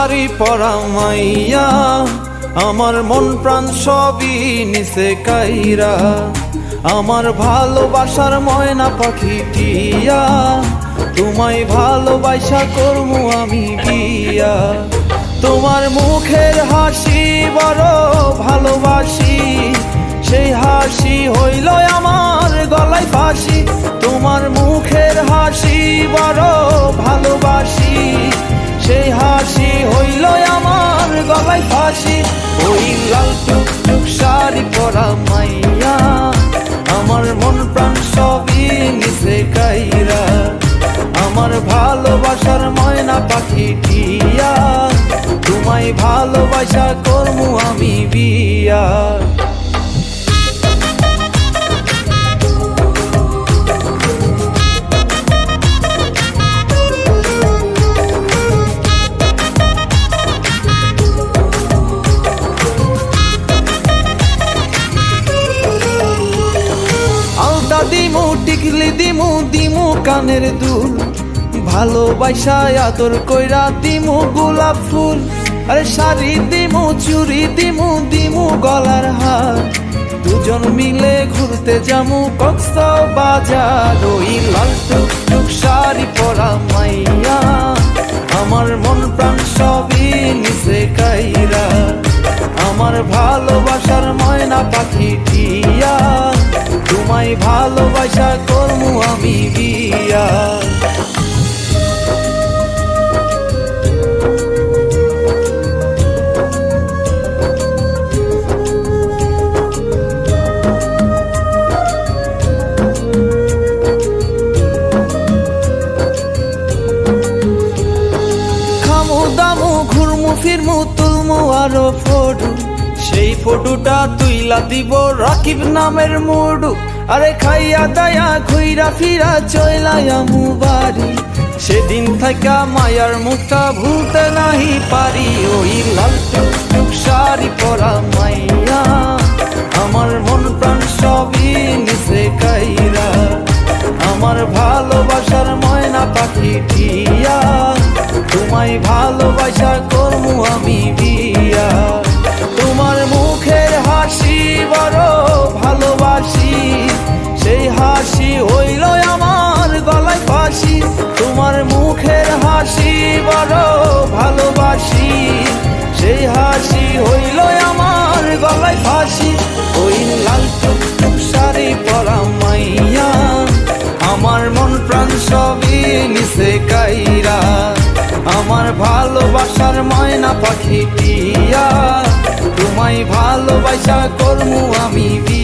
শাড়ি পরা মাইয়া, আমার মন প্রাণ সবই নিছে কাইরা। আমার ভালোবাসার ময়না পাখি টিয়া, তোমায় ভালোবাসা করমু আমি বিয়া। তোমার মুখের হাসি বড় ভালোবাসি, সেই হাসি হইল আমার গলায় ফাঁসি। তোমার মুখের হাসি বড় ভালোবাসি, সেই হাসি হইল আমার গলায় ফাঁসি। ওই লাল টুকটুক শাড়ি পরা মাইয়া, আমার মন প্রাণ সবই নিছে কাইরা। আমার ভালোবাসার ময়না পাখি টিয়া, তোমায় ভালোবাসা করমু আমি বিয়া। আলতা দিমু টিকলি দিমু দিমু কানের দুল, ভালোবাসা আদর কইরা দিমু গোলাপ ফুল। আরে শাড়ি দিমু চুড়ি দিমু দিমু গলার হার, দুজন মিলে ঘুরতে যামু কক্সবাজার। ওই লাল টুকটুক শাড়ি পরা মাইয়া, আমার মন প্রাণ সবই নিছে কাইরা। আমার ভালোবাসার ময়না পাখি টিয়া, তোমায় ভালোবাসা করমু আমি বিয়া। খামু দামু ঘুরমু ফিরমু তুলমু আরো ফটো, সেই ফটোটা তুইলা দিব রাকিব নামের মুডু। আরে খাইয়া দায়া ঘুইরা ফিরা চইলায়ামু বাড়ি, সেদিন থাকা মায়ার মুখটা ভুলতে নাহি পারি। ওই লাল টুকটুক শাড়ি পরা মাইয়া, আমার মন প্রাণ সবই নিছে কাইরা। আমার ভালোবাসার ময়না পাখি টিয়া, তোমায় ভালোবাসা করমু আমি বিয়া। তোমার মুখের হাসি বড় ভালোবাসি, সেই হাসি হইল আমার গলায় ফাঁসি। তোমার মুখের হাসি বড় ভালোবাসি, সেই হাসি হইল আমার গলায় ফাঁসি। ওই লাল টুকটুক শাড়ি পরা মাইয়া, আমার মন প্রাণ সবই নিছে কাইরা। আমার ভালোবাসার ময়না পাখি টিয়া, তোমায় ভালোবাসা করমু আমি বিয়া।